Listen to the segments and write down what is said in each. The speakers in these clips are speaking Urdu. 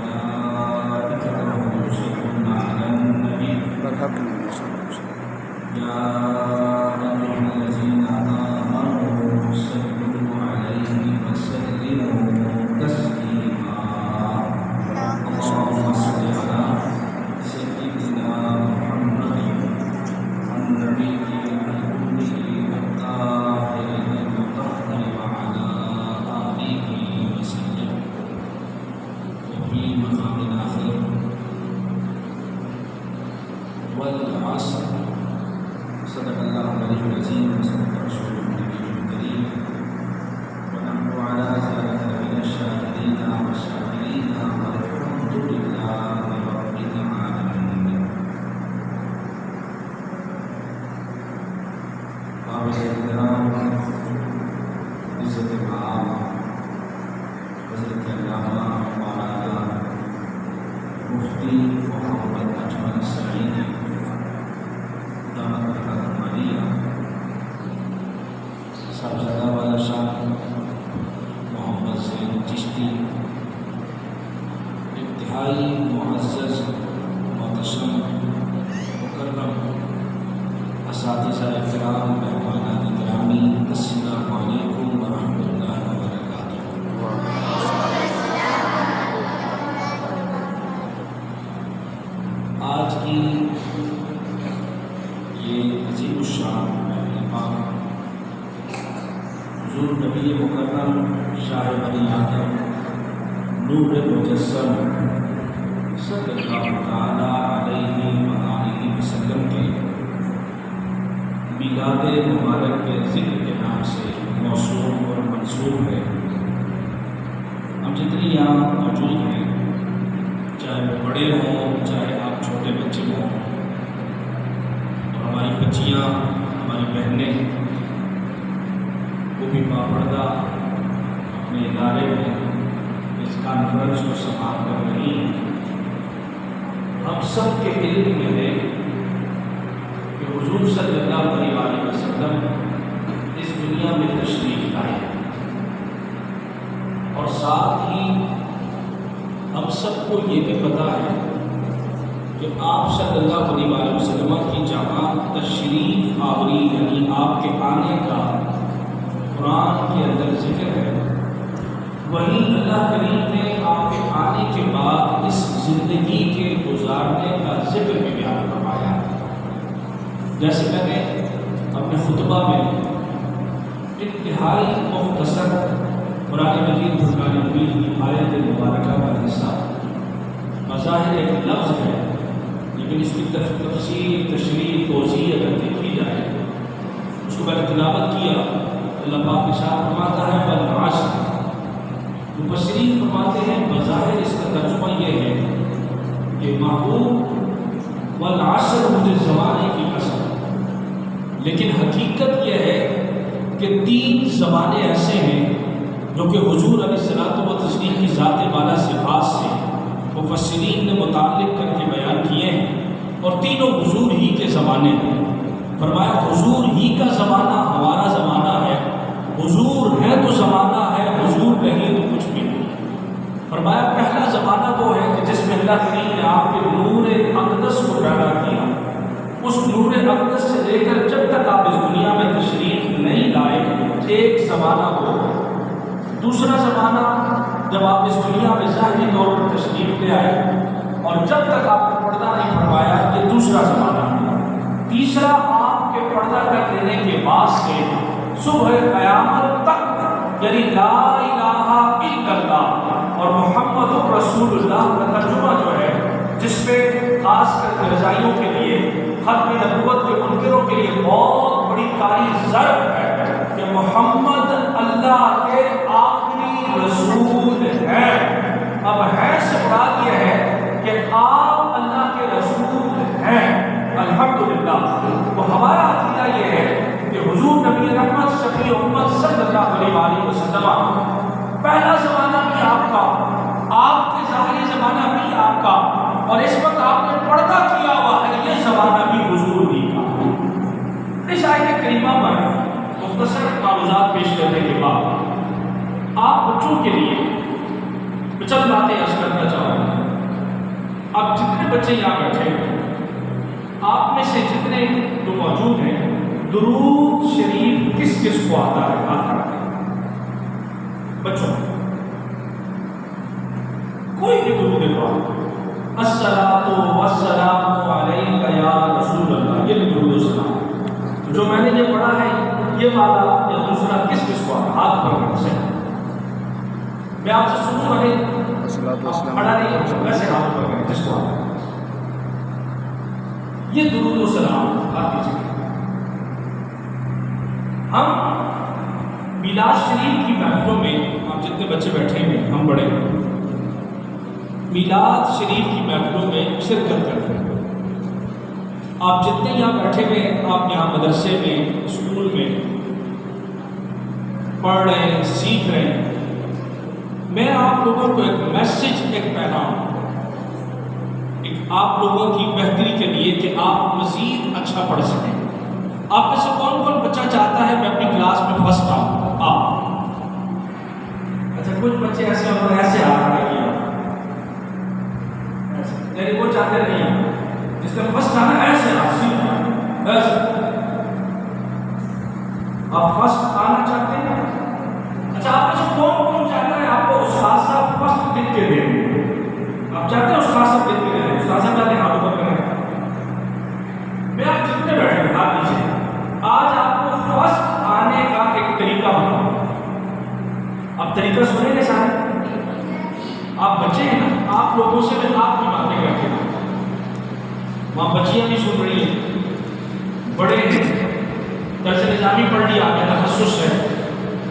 وملائكته يصلون على النبي يا أيها الذين آمنوا صلوا عليه وسلموا تسليما اللهم صل على سيدنا محمد النبي الأمي الطاهر المطهر وعلى آله وسلم وفي مقام آخر والعصر صدق الله العلي العظيم وصدق رسوله النبي الكريم ونحن على ذلك من الشاهدين والشاكرين والحمد لله رب العالمين. قابل احترام عزت مآب حضرت علامہ مولانا مفتی محمد اجمل سعیدی دامت برکاتہ صاحبزادہ والا شاہ محمد زین چشتی، انتہائی معزز محتشم مکرم اساتذہ اکرام مہمانان گرامی، السلام علیکم ورحمۃ اللہ وبرکاتہ۔ آج کی یہ عظیم الشان محفل پاک حضور نبی مکرم شاہ بنی آدم نور مجسم صلی اللہ تعالیٰ علیہ وآلہ وسلم کے میلاد مبارک کے ذکر کے نام سے موسوم اور منسوب ہے۔ ہم جتنی یہاں موجود ہیں، چاہے وہ بڑے ہوں چاہے آپ چھوٹے بچے ہوں، اور ہماری بچیاں ہماری بہنیں وہ بھی باپردہ اپنے ادارے میں اس کانفرنس کو سماعت کر رہی ہیں، ہم سب کے علم میں ہے کہ حضور صلی اللہ علیہ وسلم اس دنیا میں تشریف لائے، اور ساتھ ہی ہم سب کو یہ بھی پتہ ہے کہ آپ صلی اللہ علیہ وسلم کی جہاں تشریف آوری یعنی آپ کے آنے کا قرآن کے اندر ذکر ہے، وہیں اللہ کریم نے آپ کے آنے کے بعد اس زندگی کے گزارنے کا ذکر بھی بیان فرمایا۔ جیسے میں نے اپنے خطبہ میں انتہائی مختصر قرآن مجید فرقان حمید کی آیت مبارکہ کا حصہ، بظاہر ایک لفظ ہے لیکن اس کی تفسیر تشریح توضیح اگر دیکھی جائے، اس کو میں نے تلاوت کیا، اللہ پاک ارشاد فرماتا ہے والعصر، مفسرین فرماتے ہیں بظاہر اس کا ترجمہ یہ ہے کہ محبوب والعصر مجھے زمانے کی قسم، لیکن حقیقت یہ ہے کہ 3 زمانے ایسے ہیں جو کہ حضور علیہ الصلوۃ والتسلیم کی ذات بالا صفات سے مفسرین نے متعلق کر کے بیان کیے ہیں، اور تینوں حضور ہی کے زمانے ہیں۔ فرمایا حضور ہی کا زمانہ ہمارا زمانہ ہے، حضور ہے تو زمانہ ہے، حضور نہیں تو کچھ بھی نہیں۔ فرمایا پہلا زمانہ وہ ہے کہ جس میں اللہ کریم نے آپ کے نور اقدس کو پیدا کیا، اس نور اقدس سے لے کر جب تک آپ اس دنیا میں تشریف نہیں لائے ایک زمانہ ہو۔ دوسرا زمانہ جب آپ اس دنیا میں ظاہری طور پر تشریف لے آئے اور جب تک آپ نے پردہ نہیں فرمایا، یہ دوسرا زمانہ ہے۔ تیسرا آپ کے پردہ کر دینے کے بعد سے صبح قیامت تک یعنی لا الہ الا اللہ اور محمد رسول اللہ کا ترجمہ جو ہے، جس پہ خاص کر رضائیوں کے لیے ختم نبوت کے منکروں کے لیے بہت بڑی کاری ضرب ہے کہ محمد اللہ کے آخری رسول ہیں۔ اب ہے سے مراد یہ ہے کہ آپ اللہ کے رسول ہیں، الحمدللہ۔ تو ہمارا عقیدہ یہ ہے کہ حضور نبی رحمت شفیع امت صلی اللہ علیہ وسلم پہلا زمانہ بھی آپ کا، آپ کے ظاہری زمانہ بھی آپ کا، اور اس وقت آپ نے پردہ کیا ہوا ہے، یہ زمانہ بھی حضور ہی کا۔ اس آیت کریمہ پر مختصر معلومات پیش کرنے کے بعد آپ بچوں کے لیے میں چند باتیں عرض کرنا چاہوں گا. اب جتنے بچے یہاں بیٹھے ہیں، آپ میں سے جتنے جو موجود ہیں، درود شریف کس کس کو آتا ہے؟ بچوں کوئی بھی درود پاک، الصلاۃ والسلام علیک یا رسول اللہ، یہ بھی درود و سلام. جو میں نے یہ پڑھا ہے یہ والا یا دوسرا کس کس کو آتا؟ ہاتھ پر سے میں آپ سے سنوں گا، نہیں پڑھا نہیں ویسے ہاتھ پر جس کو آتا ہے یہ درود و سلام ہاتھ دیجیے. ہم میلاد شریف کی محفلوں میں، آپ جتنے بچے بیٹھے ہیں ہم بڑے میلاد شریف کی محفلوں میں شرکت کرتے ہیں. آپ جتنے یہاں بیٹھے ہوئے ہیں، آپ یہاں مدرسے میں، اسکول میں پڑھ رہے ہیں، سیکھ رہے ہیں. میں آپ لوگوں کو ایک میسج، ایک پیغام، ایک آپ لوگوں کی بہتری کے لیے کہ آپ مزید اچھا پڑھ سکیں. آپ میں سے کون کون بچہ چاہتا ہے میں اپنی کلاس میں فرسٹ آؤں؟ آپ اچھا، کچھ بچے ایسے اور ایسے آ رہے ہیں، یعنی وہ چاہتے نہیں ہیں جس نے فرسٹ آنا ایسے ایسے. آپ فرسٹ آنا چاہتے ہیں؟ اچھا، آپ میں سے کون کون چاہتا ہے آپ کو استاد صاحب فرسٹ لکھ کے دیں؟ آپ چاہتے ہیں استاد صاحب لکھ کے دیں؟ استاد صاحب چاہتے ہیں ہاتھ اوپر کریں. میں آپ جتنے بیٹھے ہیں ہاتھ نیچے. آج آپ کو فرسٹ آنے کا ایک طریقہ بتاؤں. آپ طریقہ سنیں گے سارے؟ آپ بچے ہیں نا، آپ لوگوں سے میں آپ کی باتیں کرتے ہیں. وہاں بچیاں بھی سن رہی ہیں، بڑے ہیں، درس نظامی پڑھ لیا، آپ کا تخصص ہے،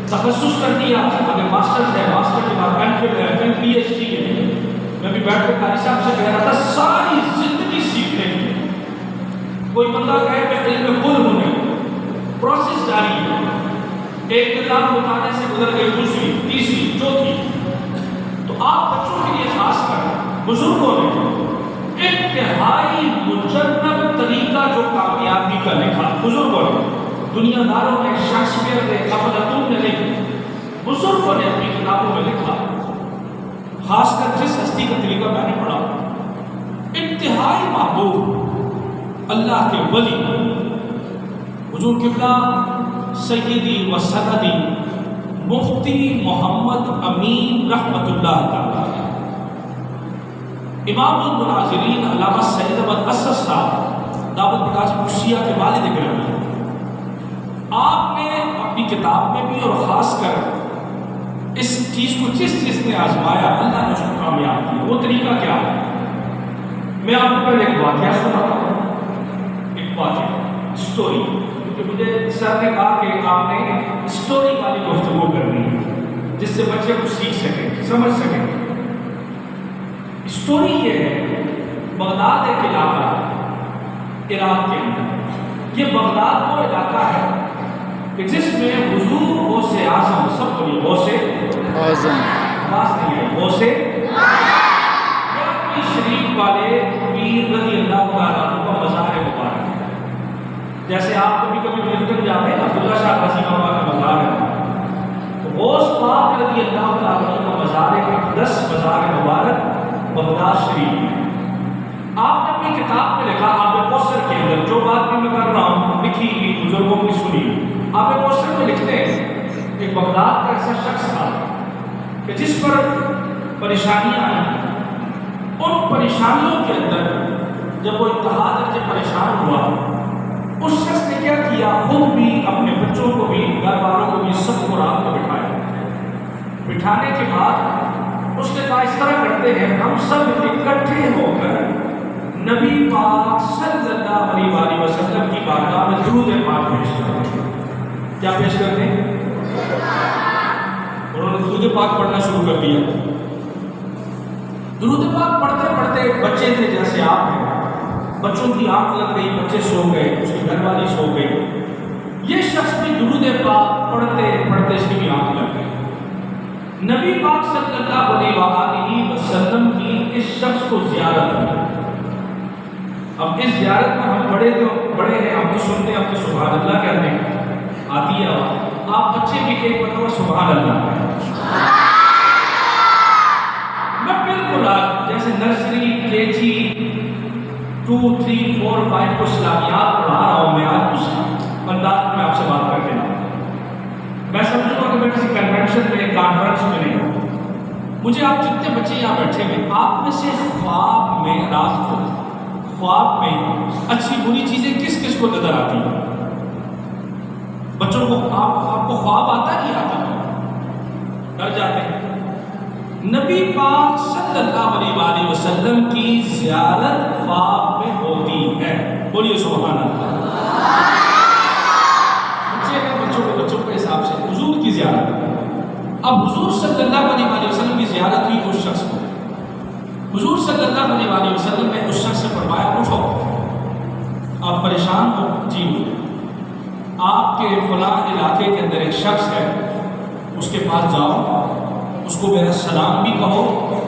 تخصص کر دیا، اگر ماسٹر ہے، ماسٹر کے بعد ایم فل ہے، پھر پی ایچ ڈی ہے. میں بھی بیٹھ کے قاری صاحب سے کہہ رہا تھا ساری زندگی سیکھنے کی. کوئی بندہ کہے میں علم میں کل ہوں نہیں، پروسیس جاری ہے. ایک کتاب مطالعے سے گزر گئی، دوسری، تیسری، چوتھی. تو آپ بچوں کے لیے خاص کر بزرگوں نے انتہائی مجرب طریقہ جو کامیابی کا لکھا، بزرگوں نے، دنیا داروں نے، شیکسپیئر نے، افلاطون نے نہیں، بزرگوں نے اپنی کتابوں میں لکھا. خاص کر جس ہستی کا طریقہ میں نے پڑھا، انتہائی محبوب اللہ کے ولی حضور قبلہ سیدی و سندی مفتی محمد امین رحمۃ اللہ تعالی، امام المناظرین علامہ سید احمد اسد صاحب دعوت پرکاش مکشیہ کے والد گرامی. آپ نے اپنی کتاب میں بھی اور خاص کر اس چیز کو جس نے آزمایا اللہ نے اس کو کامیاب کیا. وہ طریقہ کیا ہے؟ میں آپ کو پہلے ایک واقعہ سناتا ہوں، ایک واقعہ، اسٹوری. کیونکہ مجھے سر نے کہا کہ آپ نے اسٹوری والی گفتگو کرنی ہے جس سے بچے کچھ سیکھ سکیں، سمجھ سکیں. اسٹوری یہ ہے، بغداد ایک علاقہ ہے عراق کے اندر. یہ بغداد وہ علاقہ ہے کہ جس میں حضور غوث اعظم، سب کو یہ غوث اعظم آواز نہیں ہے، غوث شریف والے پیر رضی اللہ تعالیٰ عنہ کا مزار مبارک ہے. جیسے آپ کبھی کبھی ملتن جاتے ہیں عبداللہ شاہ غازی بابا کا مزار ہے، تو غوث پاک رضی اللہ تعالیٰ عنہ کا مزار ہے. 10 مزار مبارک بغداد شریف میں. آپ نے اپنی کتاب میں لکھا، آپ نے کوثر کے اندر جو بات میں کر رہا ہوں لکھی گئی، بزرگوں کی سنی. آپ نے کوثر میں لکھتے ہیں کہ بغداد کا ایسا شخص تھا کہ جس پر پریشانیاں آئیں، ان پریشانیوں کے اندر جب وہ انتہا درجے پریشان ہوا، اس شخص نے کیا کیا؟ خود بھی، اپنے بچوں کو بھی، گھر والوں کو بھی، سب کو رات کو بٹھایا. بٹھانے کے بعد اس نے کہا اس طرح کرتے ہیں ہم سب اکٹھے ہو کر نبی پاک صلی اللہ علیہ وسلم کی بارگاہ میں درود پاک پیش کرتے ہیں. کیا پیش کرتے ہیں؟ انہوں نے درود پاک پڑھنا شروع کر دیا. درود پاک پڑھتے پڑھتے بچے تھے جیسے آپ ہیں، بچوں کی آنکھ لگ گئی، بچے سو گئے، اس کی گھر والی سو گئی. یہ شخص بھی درود پاک پڑھتے پڑھتے اس کی بھی آنکھ لگ گئی. نبی پاک صلی اللہ علیہ وسلم کی اس شخص کو زیارت ہوئی. اب اس زیارت میں ہم بڑے ہیں، ہم تو سنتے ہیں، ہم تو سبحان اللہ کہتے ہیں، آتی ہے آپ بچے بھی ایک مرتبہ سبحان اللہ. 2, 3, 4, 5 کو اسلامیات پڑھا رہا ہوں میں آج اس انداز میں آپ سے بات کر کے لاؤں. میں سمجھوں گا کہ میں کسی کنونشن میں کانفرنس میں نہیں ہوں. مجھے آپ جتنے بچے یہاں بیٹھے ہوئے آپ میں سے خواب میں رات کو خواب میں اچھی بری چیزیں کس کس کو نظر آتی ہیں؟ بچوں کو آپ کو خواب آتا نہیں آتا؟ ڈر جاتے ہیں. نبی پاک صلی اللہ علیہ وآلہ وسلم کی زیارت خواب میں ہوتی ہے. بولیے سبحان اللہ. بچوں کے حساب سے حضور کی زیارت. اب حضور صلی اللہ علیہ وآلہ وسلم کی زیارت ہوئی اس شخص کو. حضور صلی اللہ علیہ وآلہ وسلم نے اس شخص سے فرمایا اٹھو، آپ پریشان ہو؟ جی آپ کے فلاں علاقے کے اندر ایک شخص ہے، اس کے پاس جاؤ، اس کو میرا سلام بھی کہو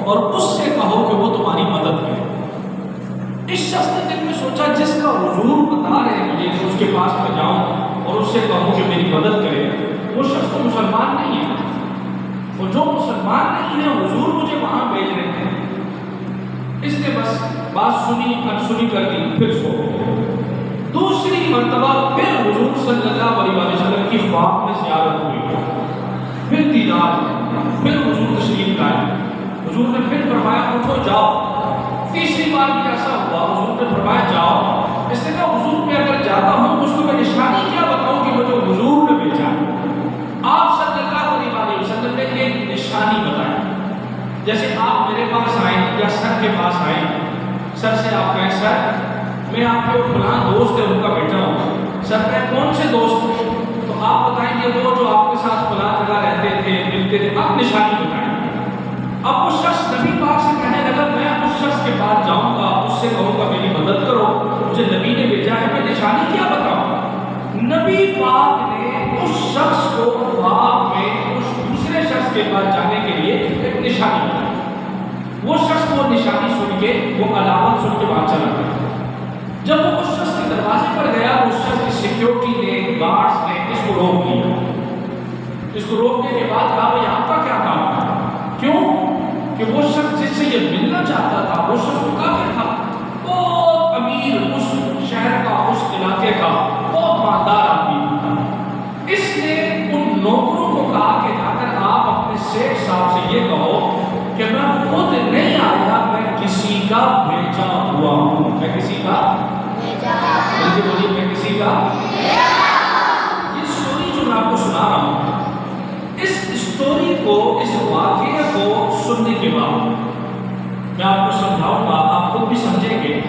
اور اس سے کہو کہ وہ تمہاری مدد کرے. اس شخص نے دل میں سوچا جس کا حضور بتا رہے ہیں مجھے کہ اس کے پاس میں جاؤں اور اس سے کہوں کہ میری مدد کرے، وہ شخص تو مسلمان نہیں ہے. وہ جو مسلمان نہیں ہے حضور مجھے وہاں بھیج رہے ہیں. اس نے بس بات سنی انسنی کر دی، پھر سو. دوسری مرتبہ پھر حضور صلی اللہ علیہ وسلم کی خواب میں زیارت ہوئی، پھر دیدار، پھر حضور تشریف لائے. حضور نے پھر فرمایا اٹھو جاؤ. تیسری بار بھی ایسا ہوا، حضور نے فرمایا جاؤ. اس نے کہا حضور میں اگر جاتا ہوں اس کو میں نشانی کیا بتاؤں کہ مجھے حضور نے بھیجا. آپ صلی اللہ علیہ وسلم نے ایک نشانی بتائی. جیسے آپ میرے پاس آئیں یا سر کے پاس آئیں، سر سے آپ کہیں سر میں آپ کے فلاں دوست ہے ان کا بیٹا ہوں. سر میں کون سے دوست ہوں؟ تو آپ بتائیں گے وہ جو آپ کے ساتھ فلاں جگہ رہتے تھے ملتے تھے. آپ نشانی بتائیں. اب وہ شخص نبی پاک سے کہنے لگا میں اس شخص کے پاس جاؤں گا، اس سے کہوں گا میری مدد کرو، مجھے نبی نے بھیجا ہے، میں نشانی کیا بتاؤں؟ نبی پاک نے اس شخص کو خواب میں اس دوسرے شخص کے پاس جانے کے لیے ایک نشانی بتائی. وہ شخص وہ نشانی سن کے، وہ علامت سن کے وہاں چلا گیا. جب وہ اس شخص کے دروازے پر گیا، اس شخص کی سیکیورٹی نے، گارڈز نے اس کو روک لیا. اس کو روکنے کے بعد کہا بھائی آپ کا کیا کام ہے؟ کیوں کہ وہ شخص جس سے یہ ملنا چاہتا تھا وہ شخص تو کافر تھا، بہت امیر، اس شہر کا، اس علاقے کا بہت مالدار آدمی تھا. اس نے ان نوکروں کو کہا کہ جا کر آپ اپنے سیٹ صاحب سے یہ کہو کہ میں خود نہیں آیا، میں کسی کا بھیجا ہوا ہوں. میں کسی کا بولیے میں کسی کا. یہ سٹوری جو میں آپ کو سنا رہا ہوں، اس سٹوری کو، اس واقعے کو سننے کے بعد میں آپ کو سمجھاؤں گا، آپ خود بھی سمجھیں گے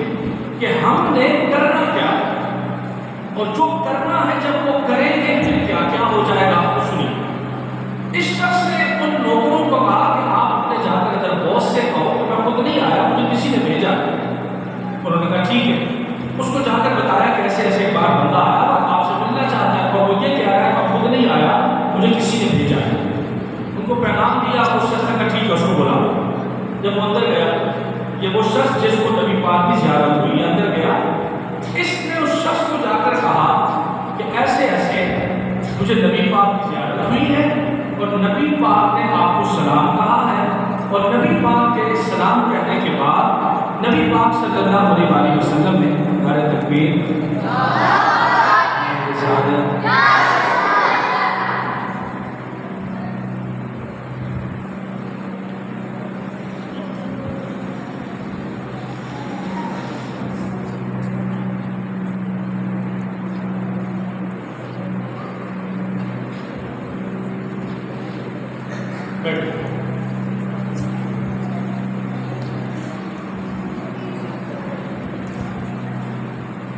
کہ ہم نے کرنا کیا اور جو کرنا ہے جب وہ کریں گے پھر کیا کیا ہو جائے گا. آپ کو سنیے. اس شخص نے ان لوگوں کو کہا کہ آپ اپنے جا کر ادھر باس سے کہو کہ میں خود نہیں آیا، مجھے کسی نے بھیجا. انہوں نے کہا ٹھیک ہے. اس کو جا کر بتایا کہ ایسے ایسے ایک بار بندہ آیا آپ سے ملنا چاہتا ہے، اور وہ یہ کہہ رہا ہے میں خود نہیں آیا، مجھے کسی نے بھیجا ہے. ان کو پیغام دیا. اس شخص نے کہا ٹھیک ہے اس کو بلا. جب وہ اندر گیا، یہ وہ شخص جس کو نبی پاک کی زیارت ہوئی اندر گیا، اس نے اس شخص کو جا کر کہا کہ ایسے ایسے مجھے نبی پاک کی زیارت ہوئی ہے اور نبی پاک نے آپ کو سلام کہا ہے. اور نبی پاک کے سلام کہنے کے بعد نبی پاک صلی اللہ علیہ وسلم نے نعرہ تکبیر،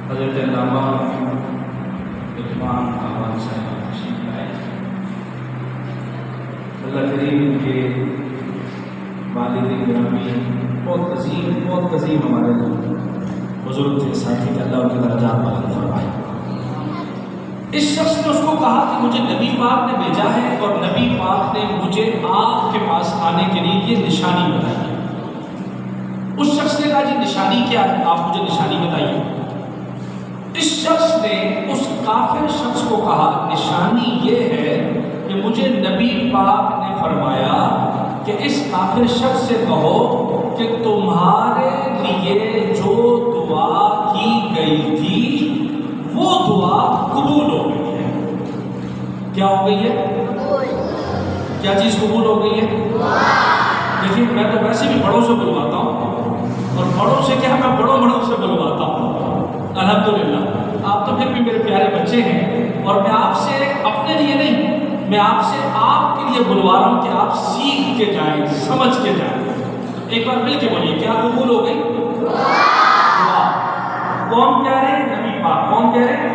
حضرت علامہ عرفان احمد صاحب تشریف لائے. اللہ کریم ان کے والد گرامی بہت عظیم ہمارے بزرگ تھے، ساتھی تھے. اللہ ان کے درجات بلند فرمائے. اس شخص نے اس کو کہا کہ مجھے نبی پاک نے بھیجا ہے اور نبی پاک نے مجھے آپ کے پاس آنے کے لیے یہ نشانی بتائی ہے. اس شخص نے کہا جی نشانی کیا ہے؟ آپ مجھے نشانی بتائیے. اس شخص نے اس کافر شخص کو کہا نشانی یہ ہے کہ مجھے نبی پاک نے فرمایا کہ اس کافر شخص سے کہو کہ تمہارے لیے جو دعا وہ دعا قبول ہو گئی ہے. کیا ہو گئی ہے؟ کیا چیز قبول ہو گئی ہے؟ دیکھیے میں تو ویسے بھی بڑوں سے بلواتا ہوں، اور بڑوں سے کیا میں بڑوں سے بلواتا ہوں. الحمدللہ آپ تو پھر بھی میرے پیارے بچے ہیں، اور میں آپ سے اپنے لیے نہیں، میں آپ سے آپ کے لیے بلوا رہا ہوں کہ آپ سیکھ کے جائیں، سمجھ کے جائیں. ایک بار مل کے بولیے کیا قبول ہو گئی؟ کون کہہ رہے ہیں؟ نبی پاک. کون کہہ رہے ہیں؟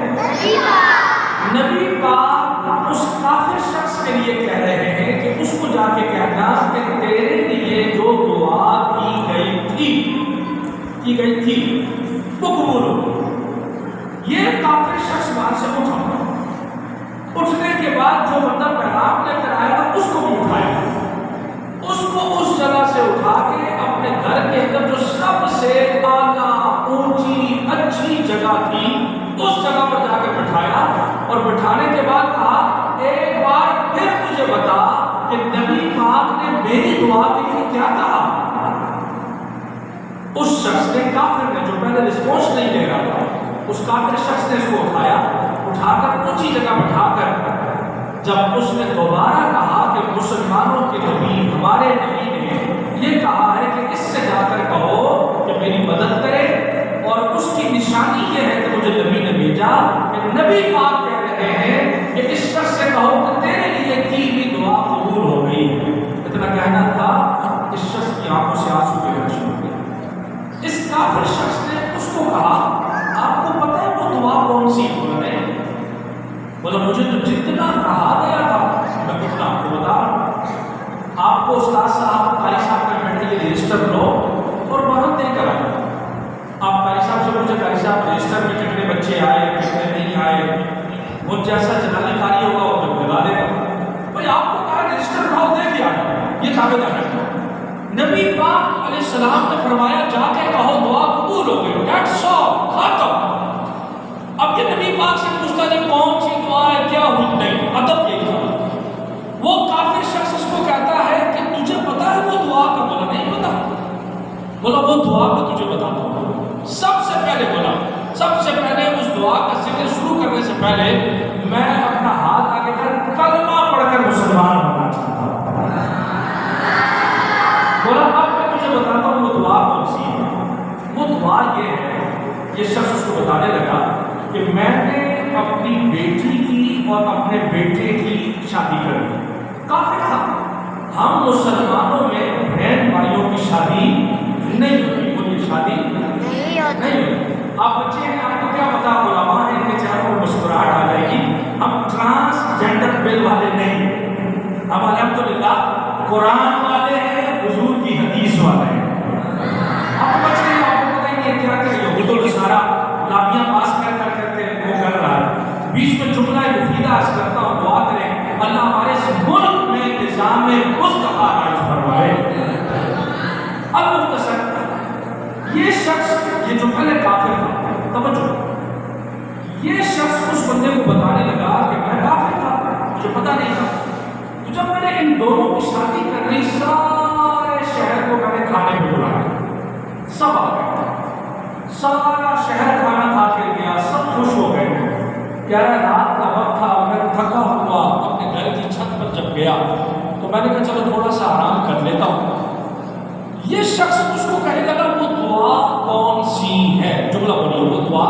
نبی پاک اس کافر شخص کے لیے کہہ رہے ہیں کہ اس کو جا کے کہنا کہ تیرے لیے جو دعا کی گئی تھی وہ قبول ہو. یہ کافر شخص وہاں سے اٹھا، اٹھنے کے بعد جو بندہ پیغام لے کر آیا تھا اس کو بھی اٹھایا، اس کو اس جگہ سے اٹھا کے اپنے گھر کے اندر جو سب سے اعلیٰ اونچی اچھی جگہ تھی اس جگہ پر جا کے بٹھایا، اور بٹھانے کے بعد کہا ایک بار پھر مجھے بتا کہ نبی پاک نے میری دعا کے لیے کیا کہا. اس شخص نے، کافر نے جو پہلے رسپانس نہیں دے رہا تھا، اس کافر شخص نے اس کو اٹھایا، اٹھا کر اونچی جگہ بٹھا کر جب اس نے دوبارہ کہا کہ مسلمانوں کے نبی ہمارے نبی نے یہ کہا ہے کہ اس سے جا کر کہو کہ میری مدد کرے، اور اس کی نشانی یہ ہے کہ مجھے نبی نے بھیجا کہ نبی پاک کہہ رہے ہیں کہ اس شخص سے کہو کہ تیرے لیے کی بھی دعا قبول ہو گئی. اتنا کہنا تھا، اس شخص کی آنکھوں سے آنسو بہنا شروع ہو گئے. اس کافر شخص نے اس کو کہا آپ کو پتہ ہے وہ دعا کون سی؟ بولا مجھے تو جتنا کہا گیا تھا میں اتنا آپ کو بتا رہا ہوں. آپ کو استاد صاحب قاری صاحب کا بیٹھے یہ رجسٹر لو اور وہاں دے کر آئے. آپ قاری صاحب سے پوچھے قاری صاحب رجسٹر میں کتنے بچے آئے کتنے نہیں آئے، وہ جیسا جنالی قاری ہوگا وہ لگا دے گا. بھائی آپ کو کہا رجسٹر اٹھاؤ دے دیا، یہ ثابت ہے. نبی پاک علیہ السلام نے فرمایا جا کے کہو دعا قبول ہو گئی. دیٹس آل، ختم. اب یہ نبی پاک سے پوچھتا ہے کون سی دعا ہے کیا ہوئی؟ نہیں، ادب یہی تھا. وہ کافر شخص اس کو کہتا ہے کہ تجھے پتا ہے وہ دعا کا؟ بولا نہیں پتا. بولا وہ دعا کا تجھے بتاتا ہوں. سب سے پہلے بولا، سب سے پہلے اس دعا کا ذکر شروع کرنے سے پہلے میں اپنا ہاتھ آگے کر کلمہ پڑھ کر مسلمان ہونا چاہتا ہوں. بولا اب میں تجھے بتاتا ہوں وہ دعا کون سی ہے. وہ دعا یہ ہے، یہ شخص اس کو بتانے لگا کہ میں نے اپنی بیٹی کی اور اپنے بیٹے کی شادی کر دی. کافر تھا، ہم مسلمانوں میں بہن بھائیوں کی شادی نہیں ہوتی، کوئی شادی نہیں ہوتی. آپ بچے ہیں، آپ کو کیا پتا علماء ہیں، ان کے چہروں پر مسکراہٹ آ جائے گی. ہم ٹرانس جینڈر بل والے نہیں، ہم الحمدللہ قرآن والے ہیں، حضور کی حدیث والے ہیں. آپ بچے ہیں، آپ کو پتہ ہی نہیں کیا کہ یہود و نصارہ لابیاں پاس کر کے وہ کر رہا ہے. بیچ میں جملہ مفیدہ عرض کرتا ہوں، دعا کریں اللہ ہمارے اس ملک میں نظام مصطفیٰ عائد فرمائے. اب مختصر یہ شخص، یہ جو پہلے کافر تھا، توجہ، یہ شخص اس بندے کو بتانے لگا کہ میں کافر تھا، مجھے پتہ نہیں تھا. تو جب میں نے ان دونوں کی شادی کر لی، سارے شہر کو میں نے کھانے پہ بلایا، سب آ گئے، سارا شہر کھانا کھا کے گیا، سب خوش ہو گئے. کہہ رہا رات کا وقت تھا، میں تھکا ہوا اپنے گھر کی چھت پر جب گیا تو میں نے کہا چلو تھوڑا سا آرام کر لیتا ہوں. یہ شخص اس کو کہنے لگا وہ دعا کون سی ہے؟ جملہ بولیے وہ دعا.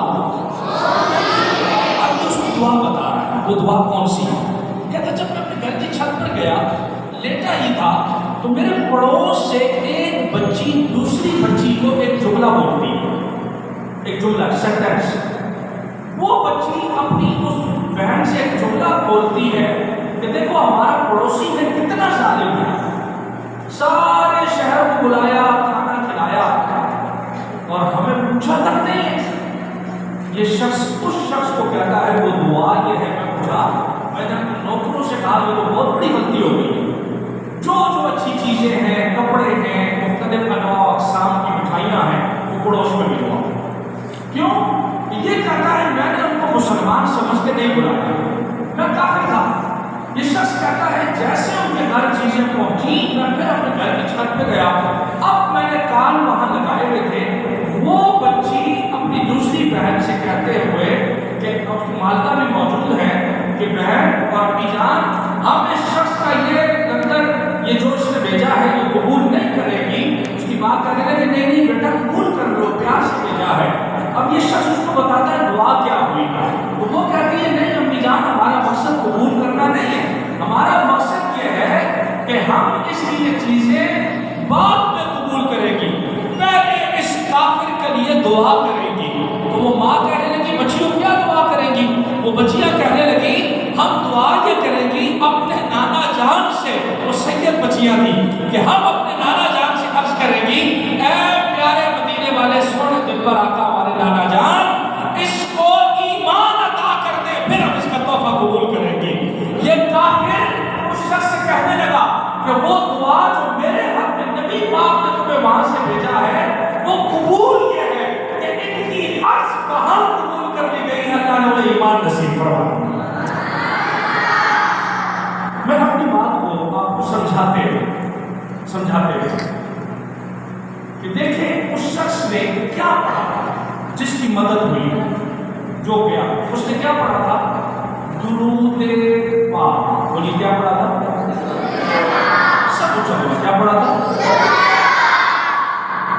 اب اس کو دعا بتا رہا ہے وہ دعا کون سی ہے. کہتا جب میں اپنے گھر کی چھت پر گیا، لیٹا ہی تھا، تو میرے پڑوس سے ایک بچی دوسری بچی کو ایک جملہ بولتی ہے، ایک جملہ سینٹینس. وہ بچی اپنی اس بہن سے ایک جملہ بولتی ہے کہ دیکھو ہمارا پڑوسی ہے کتنا ظالم ہے، سارے شہر کو بلایا، کھانا کھلایا اور ہمیں پوچھا تک نہیں ہے. یہ شخص اس شخص کو کہتا ہے وہ دعا یہ ہے. میں پوچھا، میں نے اپنے نوکروں سے کہا وہ تو بہت بڑی غلطی ہو گئی. جو اچھی چیزیں ہیں، کپڑے ہیں، مختلف انواع اقسام کی مٹھائیاں ہیں، وہ پڑوس میں بھجواؤ. کیوں؟ یہ کہتا ہے میں نے ان کو مسلمان سمجھ کے نہیں بلایا، میں کافر تھا. یہ شخص کہتا ہے جیسے ان کے گھر چیزیں پہنچی میں پھر اپنے گھر کی چھت پہ گیا. اب میں نے کان وہاں لگائے ہوئے تھے، وہ بچی اپنی دوسری بہن سے کہتے ہوئے کہ اب مفتی مالدہ بھی موجود ہیں کہ بہن اور امی جان ہم اس شخص کا یہ اندر یہ جو اس نے بھیجا ہے یہ قبول نہیں کرے گی. اس کی بات کرنے لگے نہیں نہیں بیٹا قبول کر لو, پیار سے بھیجا ہے. اب یہ شخص اس کو بتاتا ہے دعا کیا ہوئی, تو وہ کہتی ہے نہیں امی جان ہمارا مقصد قبول کرنا نہیں ہے, ہمارا مقصد یہ ہے کہ ہم اس کی یہ چیزیں بعد میں قبول کریں گی, پہلے اس کافر کے لیے دعا کریں گی. تو وہ ماں کہنے لگی بچیوں کیا دعا کریں گی؟ وہ بچیاں کہنے لگی ہم دعا یہ کریں گی اپنے نانا جان سے. وہ سید بچیاں تھیں کہ ہم اپنے نانا جان سے عرض کریں گی اے پیارے مدینے والے سونے دل پر آقا ہمارے نانا جان اس کو ایمان عطا کر دے, پھر ہم اس کا تحفہ قبول کریں گے. یہ کافر اس شخص سے کہنے لگا کہ وہ دعا جو میرے حق میں نبی پاک نے تمہیں وہاں سے بھیجا ہے وہ قبول یہ ہے کہ ان کی عرض کہاں قبول کر لی گئی ہے, اللہ نے وہ ایمان نصیب فرمایا. میں اپنی بات کو آپ کو سمجھاتے ہوئے کہ دیکھیں اس شخص نے کیا پڑھا جس کی مدد ہوئی, جو گیا اس نے کیا پڑھا تھا؟ درود پاک. بولیے کیا پڑھا تھا؟ سب کچھ کیا پڑھا تھا؟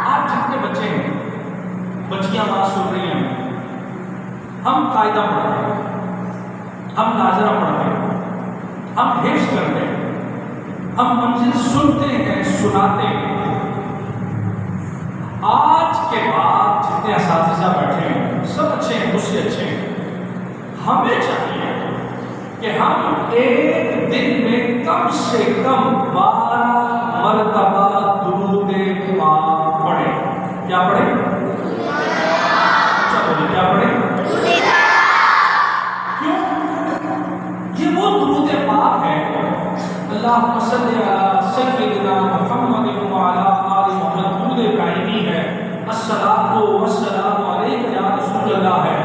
آپ جتنے بچے ہیں, بچیاں بات سن رہی ہیں, ہم قاعدہ پڑھتے ہیں, ہم ناظرہ پڑھتے ہیں, ہم حفظ کرتے ہیں, ہم منزل سنتے ہیں, سناتے ہیں. آج کے بعد جتنے اساتذہ بیٹھے ہیں سب اچھے ہیں, مجھ سے اچھے ہیں. ہمیں چاہیے کہ ہم ایک دن میں کم سے کم 12 مرتبہ درود پاک پڑھیں. کیا پڑھیں؟ اچھا بولیے کیا پڑھیں؟ کیوں؟ یہ وہ درود پاک ہے اللہم صلی علی سیدنا محمد وعلی آل محمد, درود ابراہیمی ہے, الصلاۃ والسلام علیک یا رسول اللہ ہے,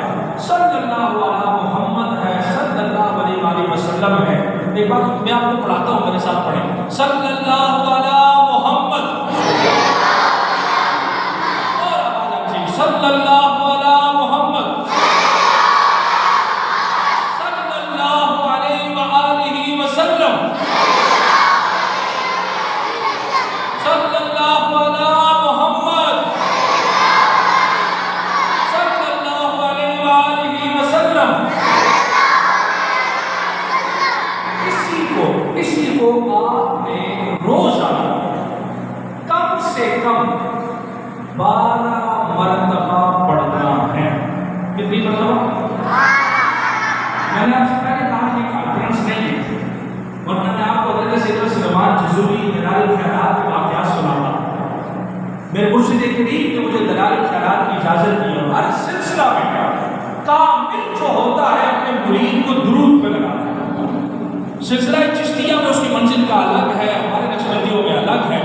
صلی اللہ علی محمد ہے, صلی اللہ علیہ وآلہ وسلم ہے. ایک بار میں آپ کو پڑھاتا ہوں, میرے ساتھ پڑھیں صلی اللہ علی محمد, اور آواز اچھی, صلی اللہ علی محمد صلی اللہ علیہ وآلہ وسلم, صلی اللہ علی محمد صلی اللہ علیہ وآلہ وسلم. اسی کو آپ نے روزانہ کم سے کم 12 مرتبہ پڑھنا ہے. کتنی مرتبہ؟ میں نے آپ سے پہلے کہا کہ کانفرنس نہیں ہے, ورنہ میں آپ کو حضرت سیدنا سلیمان جزوری دلال الخیرات کے واقعات سناتا. میرے مرشد کریم نے مجھے دلال الخیرات کی اجازت دی اور ہر سلسلہ میں کامل جو ہوتا ہے اپنے مرید کو درود پہ لگاتا ہے. سلسلہ چشتیہ میں اس کی منزل کا الگ ہے, ہمارے نقشبندیوں میں الگ ہے,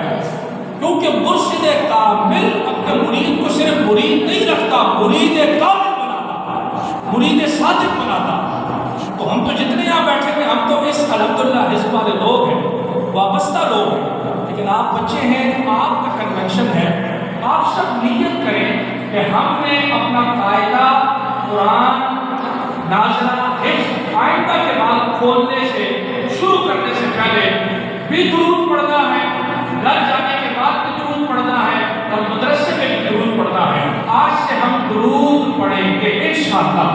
کیونکہ مرشد کامل اپنے مرید کو صرف مرید نہیں رکھتا, مرید کامل بناتا, مرید صادق بناتا. تو ہم تو جتنے یہاں بیٹھے ہوئے ہم تو اس الحمدللہ حزب والے لوگ ہیں, وابستہ لوگ ہیں, لیکن آپ بچے ہیں, آپ کا کنونشن ہے, آپ سب نیت کریں کہ ہم نے اپنا قاعدہ قرآن ناظرہ حفظ آئندہ کے بعد کھولنے سے شروع کرنے سے پہلے بھی درود پڑھنا ہے, گھر جانے کے بعد بھی درود پڑھنا ہے, اور مدرسے میں بھی درود پڑھنا ہے. آج سے ہم درود پڑھیں گے انشاءاللہ.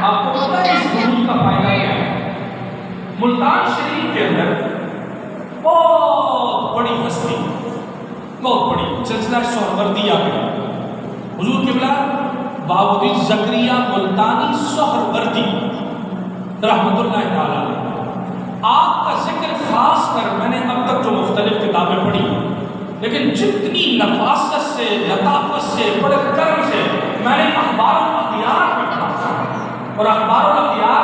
آپ کو پتہ ہے اس درود کا فائدہ کیا ہے؟ ملتان شریف کے اندر بہت بڑی ہستی, بہت بڑی سلسلہ سہروردیہ میں حضور قبلہ بابودی زکریا ملتانی سہروردی رحمۃ اللہ تعالیٰ علیہ, آپ کا ذکر خاص کر میں نے اب تک جو مختلف کتابیں پڑھی, لیکن جتنی نفاست سے, لطافت سے, بڑے کرم سے میں نے اخبار الاختیار میں پڑھا, اور اخبار الاختیار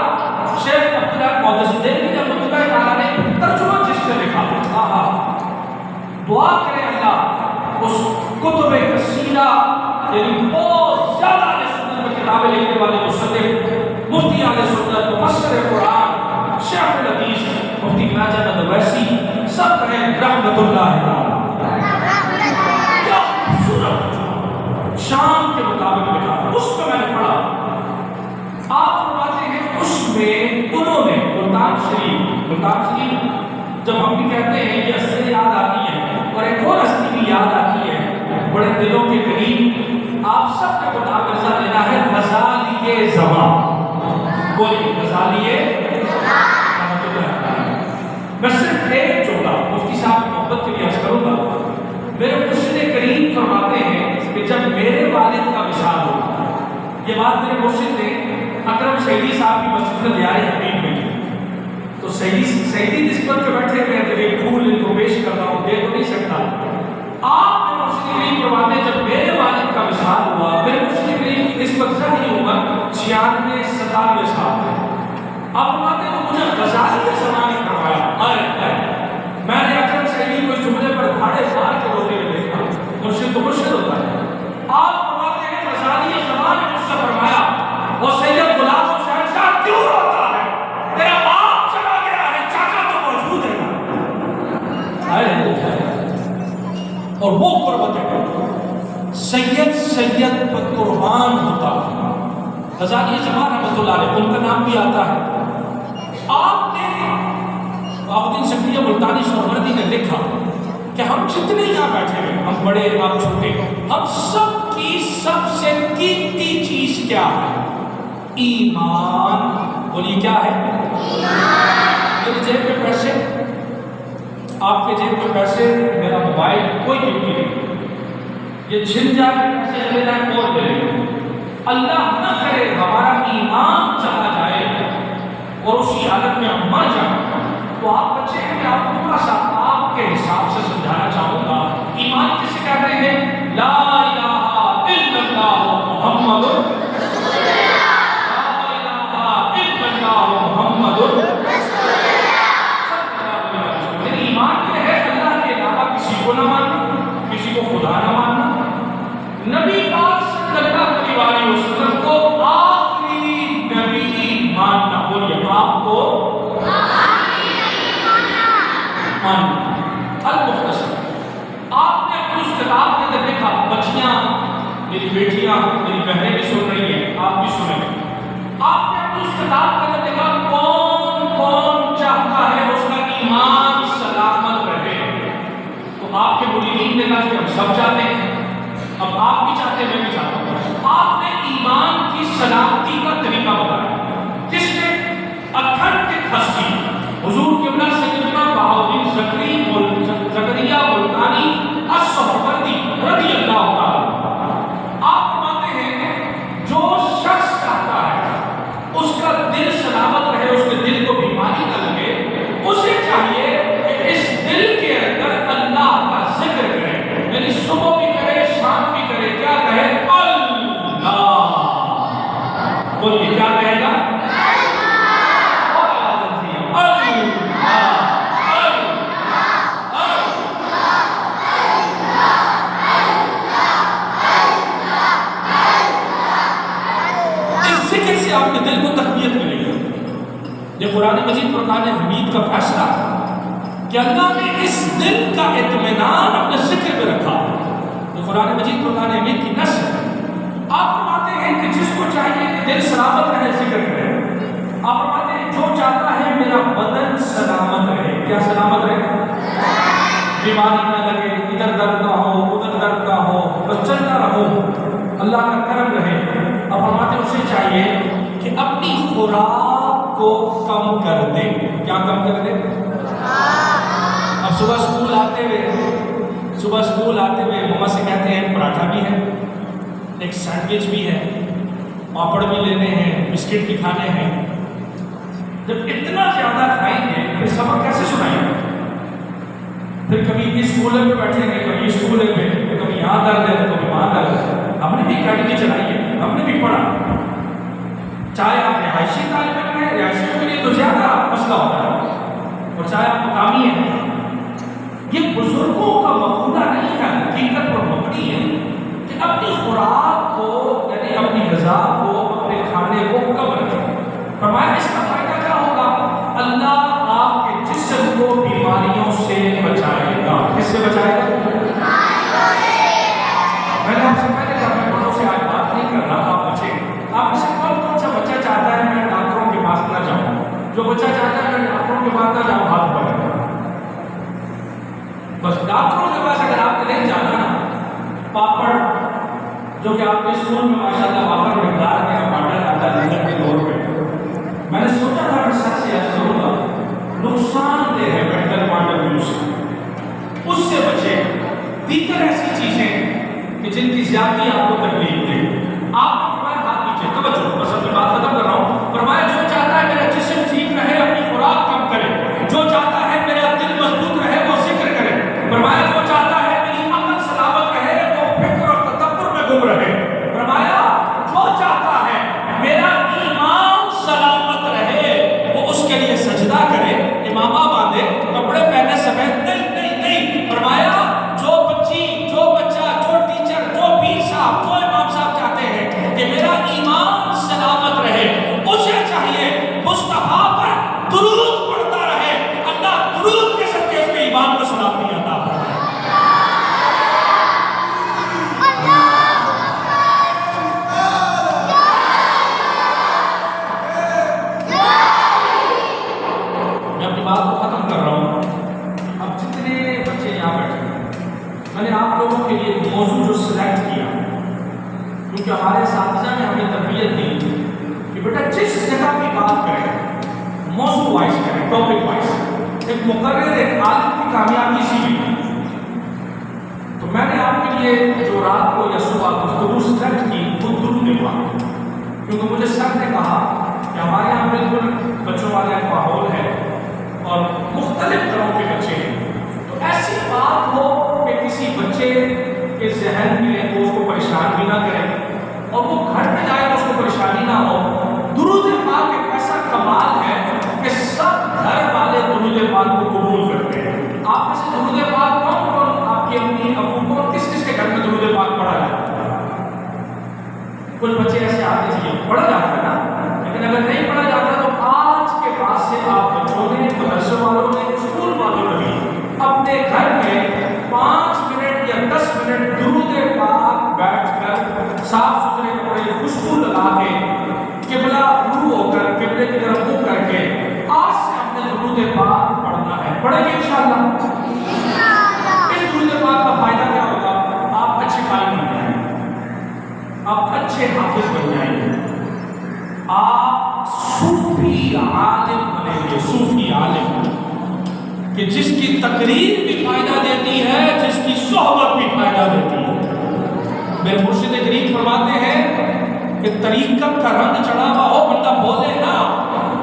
شیخ عبداللہ مودودی رحمۃ اللہ تعالیٰ نے ترجمہ جس سے لکھا ہے. دعا کریں اللہ اس کتب کثیرہ, یعنی بہت زیادہ اہل سنت میں کتابیں لکھنے والے مصنف مفتی اہل سنت, مفسر قرآن, شیخ الحدیث مفتی خواجہ احمد اویسی, سب کہیں رحمۃ اللہ تعالیٰ. کیا خوبصورت شام کے مطابق لکھا, اس کو میں نے پڑھا آخری جب ہم بھی کہتے ہیں یہ ہستی یاد آتی ہے اور ایک اور ہستی بھی یاد آتی ہے بڑے دلوں کے قریب، آپ سب کو مداخلہ دینا ہے غزالی زمان۔ بولیے غزالی زمان۔ میں صرف ایک جملہ مفتی صاحب کی محبت کے لیے عرض کروں گا۔ میرے مرشد کریم فرماتے ہیں کہ جب میرے والد کا وصال ہوا، یہ بات میرے مرشد نے اکرم سعیدی صاحب کی مسجد میں دیار حبیب میں کی، تو سعیدی نسبت پہ بیٹھے ہوئے تو ایک پھول ان کو پیش کر رہا ہوں، دے تو نہیں سکتا۔ آپ میرے مرشد کریم فرماتے ہیں جب میرے والد کا وصال ہوا، میرے مرشد کریم کی نسبت ظاہری عمر 96-97 سال ہے۔ آپ فرماتے ہیں مجھے غزالی زمان نے کروایا، میں نے اکرم سعیدی کو اس جملے پر دھاڑے مار کے روتے ہوئے دیکھا۔ مرشد تو مرشد ہوتا ہے۔ آپ فرماتے ہیں غزالی زمان نے مجھ سے فرمایا، وہ سید غلام حسین صاحب کیوں روتا ہے؟ تیرا باپ چلا گیا ہے، چاچا تو موجود ہے نا۔ اور وہ قربت سید پر قربان ہوتا ہے۔ غزالی زمان رحمۃ اللہ علیہ، ان کا نام بھی آتا ہے۔ آپ نے بہاؤالدین شفیع ملتانی سہروردی نے لکھا کہ ہم جتنے یہاں بیٹھے ہیں، ہم بڑے آپ چھوٹے، ہم سب کی سب سے قیمتی چیز کیا ہے؟ ایمان۔ بولیے کیا ہے؟ ایمان۔ میری جیب میں پیسے، آپ کے جیب میں پیسے، میرا موبائل، کوئی قیمتی نہیں۔ یہ چھن جائے، پیسے چلے جائیں، کون لے لے؟ اللہ نہ کرے ہمارا ایمان چلا جائے اور اسی حالت میں ہم مر جائیں، تو آپ بچے ہیں کہ آپ کو تھوڑا سا آپ کے حساب سے سمجھانا چاہوں گا۔ ایمان کسے کہتے ہیں؟ لا الہ الا اللہ محمد رسول اللہ، لا الہ الا اللہ محمد رسول اللہ۔ میری ایمان یہ ہے اللہ کے علاوہ کسی کو نہ ماننا، کسی کو خدا نہ ماننا، نبی پاک صلی اللہ علیہ وسلم کو آخری نبی ماننا۔ بولیے آپ کو المختصر۔ آپ نے اپنی اس کتاب کے اندر دیکھا، بچیاں، میری بیٹیاں، میری بہنیں بھی سن رہی ہیں، آپ بھی سنیں۔ آپ نے اپنی اس کتاب کے اندر دیکھا کون کون چاہتا ہے اس کا ایمان سلامت رہے، تو آپ کے مریدین نے کہا کہ ہم سب چاہتے ہیں، اب آپ بھی چاہتے ہیں، میں بھی چاہتا ہوں۔ آپ نے ایمان کی سلامتی کا طریقہ بتایا، جس نے اکھڑ کے ہستی حضور قبلہ سیدنا بہاؤالدین زکریا ملتانی السہروردی رضی اللہ تعالیٰ، آپ فرماتے ہیں جو شخص چاہتا ہے اس کا دل سلامت رہے، اس کے دل کو بیماری نہ لگے، اسے چاہیے کہ اس دل کے اندر اللہ کا ذکر کرے، یعنی صبح بھی کرے، شام بھی کرے، کیا کہے؟ اللہ۔ بولیے کیا کہے گا؟ آپ کے دل کو تقویت ملے گی۔ یہ قرآن مجید فرقان حمید کا فیصلہ کہ اللہ نے اس دل کا اطمینان اپنے ذکر میں رکھا۔ یہ قرآن مجید فرقان حمید کی نص ہے۔ آپ فرماتے ہیں کہ جس کو چاہیے کہ دل سلامت رہے، ذکر کرے۔ آپ فرماتے ہیں جو چاہتا ہے میرا بدن سلامت رہے، کیا سلامت رہے؟ بیماری نہ لگے، ادھر درد نہ ہو، ادھر درد نہ ہو، بس چلتا رہو، اللہ کا کرم رہے۔ اب فرماتے ہیں اسے چاہیے کہ اپنی خوراک کو کم کر دے۔ کیا کم کر دے؟ اب صبح اسکول آتے ہوئے مما سے کہتے ہیں پراٹھا بھی ہے، ایک سینڈوچ بھی ہے، پاپڑ بھی لینے ہیں، بسکٹ بھی کھانے ہیں۔ جب اتنا زیادہ کھائیں گے پھر سبق کیسے سنائیں گے؟ پھر کبھی اس کولر میں بیٹھیں گے، کبھی اس کولر میں، کبھی یہاں درد ہے، کبھی وہاں درد ہے۔ ہم نے بھی اکیڈمی چلائی ہے، ہم نے بھی پڑھا، چاہے آپ رہائشی طالب علم ہیں، رہائشیوں کے لیے تو زیادہ مسئلہ ہوتا ہے، اور چاہے آپ مقامی ہیں۔ یہ بزرگوں کا مقولہ نہیں ہے، حقیقت پر مبنی ہے کہ اپنی خوراک کو، یعنی اپنی غذا کو، اپنے کھانے کو کم رکھیں۔ فرمایا اس کا فائدہ کیا ہوگا؟ اللہ آپ کے جسم کو بیماریوں سے بچائے گا۔ کس سے بچائے گا؟ میں نے آپ سے پہلے کہا میں بڑوں سے آج بات نہیں کر رہا، آپ بچیں۔ آپ میں سے کون کون سا بچہ چاہتا ہے میں ڈاکٹروں کے پاس نہ جاؤں؟ جو بچہ چاہتا ہے میں ڈاکٹروں کے پاس نہ جاؤں اسکول میں ماشاءاللہ آفر مقدار میں بانٹا جاتا ہے لنگر کے طور پہ. میں نے سوچا تھا کہ سچ سے ایسا ہوگا نقصان دہ ہے بیٹھ کر بانٹا میوزک، اس سے بچے. دیگر ایسی چیزیں کہ جن کی زیادتی آپ کو تکلیف دے. آپ فرمایا ہاتھ نیچے، توجہ بس اپنی بات ختم کر رہا ہوں. فرمایا جو چاہتا ہے میرا جسم ٹھیک رہے اپنی خوراک کم کرے، جو چاہتا ہے میرا دل مضبوط رہے وہ ذکر کرے. فرمایا جو چاہتا ہے میری عقل سلامت رہے وہ فکر اور تدبر میں گم رہے. فرمایا جو چاہتا ہے میرا ایمان سلامت رہے وہ اس کے لیے سجدہ کرے، امامہ باندھے، کپڑے پہنے، سفید. نہیں نہیں نہیں. فرمایا جو بچی، جو بچہ، جو ٹیچر، جو پیر صاحب، جو امام صاحب چاہتے ہیں کہ میرا ایمان سلامت رہے، اسے چاہیے مصطفیٰ پر درود پڑھتا رہے. اللہ درود کے صدقے اس کے ایمان کو سلامتی عطا فرمائے. میں اپنی بات کو ختم کر رہا ہوں. اب جتنے بچے یہاں بیٹھے ہیں میں نے آپ لوگوں کے لیے ایک موضوع جو سلیکٹ کیا، کیونکہ ہمارے اساتذہ نے ہمیں تربیت دی کہ بیٹا جس جگہ کی بات کریں موضوع وائز کریں، ٹاپک وائز. ایک مقرر، ایک عالم کی کامیابی اسی میں. تو میں نے آپ کے لیے جو رات کو یا صبح گفتگو سلیکٹ کی وہ درود پاک، کیونکہ مجھے سر نے کہا کہ ہمارے یہاں بالکل بچوں والا ایک ماحول ہے اور مختلف طرح کے بچے ہیں. تو ایسی بات ہو کہ کسی بچے کے ذہن میں وہ اس کو پریشان بھی نہ کرے اور وہ گھر میں جائے تو اس کو پریشانی نہ ہو. درود پاک ایک ایسا کمال ہے کہ سب گھر والے درود پاک کو قبول کرتے ہیں. آپ میں سے درود پاک کون کون، آپ کی امی ابو کون، کس کس کے گھر میں درود پاک پڑھا جاتا ہے؟ کچھ بچے ایسے آتے ہیں پڑھا جاتا ہے نا، لیکن اگر نہیں پڑھا جاتا تو آج کے بعد سے آپ بچوں نے، مدرسے والوں نے، اسکول والوں نے بھی اپنے گھر میں 5 منٹ یا 10 منٹ درود پاک بیٹھ کر صاف ستھرے کپڑے، خوشبو لگا کے، قبلہ رو ہو کر، قبلے کی طرف منہ کر کے آج سے ہم نے درود پاک پڑھنا ہے. پڑھیں گے انشاءاللہ. اس درود پاک کا فائدہ کیا ہوگا؟ آپ اچھے قاری بن جائیں گے، آپ اچھے حافظ بن جائیں گے، آپ صوفی عالم بنیں گے. صوفی عالم کہ جس کی تقریر بھی فائدہ دیتی ہے، جس کی صحبت بھی فائدہ دیتی ہے. میرے مرشد کریم فرماتے ہیں کہ طریقت کا رنگ چڑھا ہوا ہو، بندہ بولے نا،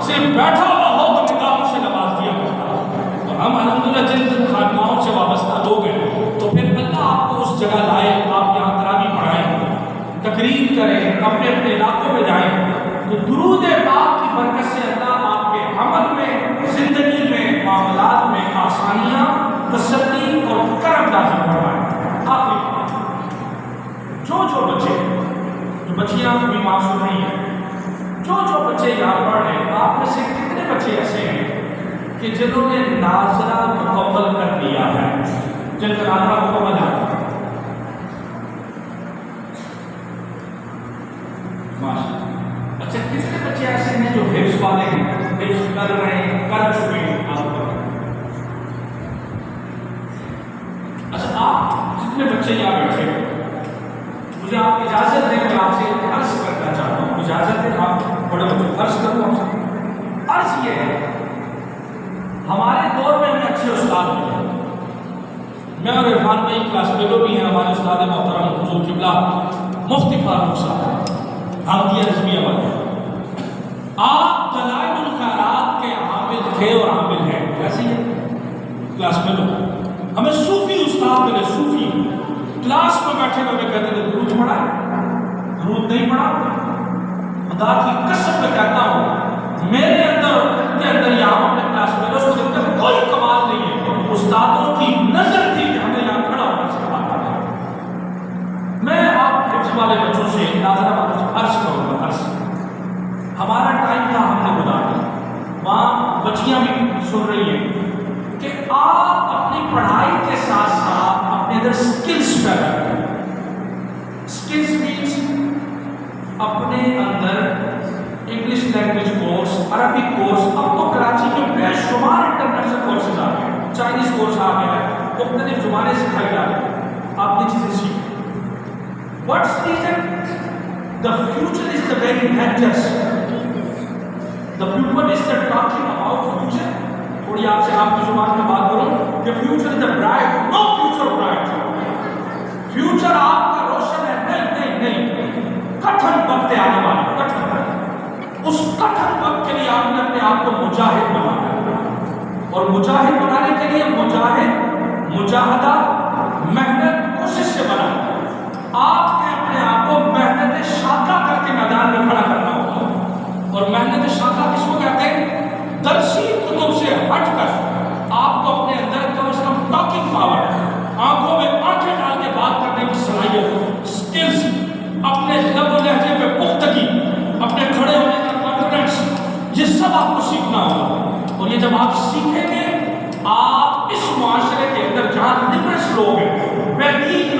صرف بیٹھا ہوا ہو تو نگاہوں سے نواز دیا کرتا ہے. تو ہم الحمدللہ جن خانقاہوں سے وابستہ لوگ ہیں تو پھر اللہ آپ کو اس جگہ لائے، آپ یہاں تراویح پڑھائیں، تقریر کریں، اپنے اپنے علاقوں میں جائیں. تو درود پاک کی برکت سے اللہ آپ کے عمل میں، زندگی میں، معاملات میں آسانیاں، تسلی اور کرم داخل فرمائیں. آخری جو بچے، جو بچیاں بھی معصوم نہیں ہیں، جو بچے یہاں پڑھ رہے ہیں، آپ میں سے کتنے بچے ایسے ہیں کہ جنہوں نے ناظرہ مکمل کر دیا ہے؟ جن کا ناظرہ مکمل ہے اچھا، کتنے بچے ایسے ہیں جو حفظ والے ہیں، حفظ کر رہے ہیں، کر چکے ہیں؟ اچھا، آپ جتنے بچے یہاں بیٹھے ہیں، مجھے آپ کی اجازت دیں، میں آپ سے عرض کرنا چاہتا ہوں. اجازت دیں، آپ بڑے بچوں عرض کرتا ہوں. عرض یہ ہے، ہمارے دور میں ہمیں اچھے استاد ملے. میں اور عرفان بھائی کلاس فیلو بھی ہیں. ہمارے استاد محترم حضور قبلہ مفتی فاروق صاحب حامدیہ رضویہ والے، آپ دلائل الخیرات کے عامل تھے اور عامل ہیں. کیسے ہے کلاس فیلو؟ ہمیں صوفی استاد ملے، صوفی. کلاس میں بیٹھے ہوئے کہتے تھے درود پڑھا ہے، درود نہیں پڑھا. خدا کی قسم میں کہتا ہوں میرے اندر یہاں اپنے کلاس میں اس کے اندر کوئی کمال نہیں ہے. استادوں کی نظر تھی کہ ہمیں یہاں کھڑا ہونا چاہیے. میں آپ حفظ والے بچوں سے ناظرہ عرض کروں گا. عرض ہمارا ٹائم تھا، ہم نے گزار دیا. وہاں بچیاں بھی سن رہی ہیں کہ آپ اپنی پڑھائی کے ساتھ ساتھ اپنے اندر سکلز پیدا کریں. سکلز مینس اپنے اندر English language course, Arabic course. اب تو کراچی میں بے شمار انٹرنیشنل کورسز آ گئے ہیں، چائنیز کورس آ گیا ہے، مختلف زبانیں سکھائی جا رہی ہیں. آپ نے چیزیں سیکھیں. What's reason? The future is the very dangerous. The people is talking about future. تھوڑی آپ سے آپ کی زبان میں بات کروں کہ future is the bright. No future bright. Future آپ کا روشن ہے. نہیں نہیں نہیں. کٹھن وقت آنے والا. کٹھن. اس کٹھن وقت کے لیے آپ نے اپنے آپ کو مجاہد بنانا. اور مجاہد بنانے کے لیے مجاہدہ محنت کوشش سے بنا. آپ نے اپنے آپ کو محنت شاقہ کر کے میدان میں کھڑا کرنا ہوگا. اور محنت شاقہ کس کو کہتے ہیں؟ درسی کتب سے ہٹ کر آپ کو اپنے اندر کم از کم ٹاکنگ پاور، آنکھوں میں آنکھیں ڈال کے بات کرنے کی صلاحیت، اسکلز، اپنے لب و لہجے پہ پختگی، اپنے کھڑے ہونے کا کانفیڈنس، یہ سب آپ کو سیکھنا ہوگا. اور یہ جب آپ سیکھیں گے، آپ اس معاشرے کے اندر جہاں لبرلس لوگ ہیں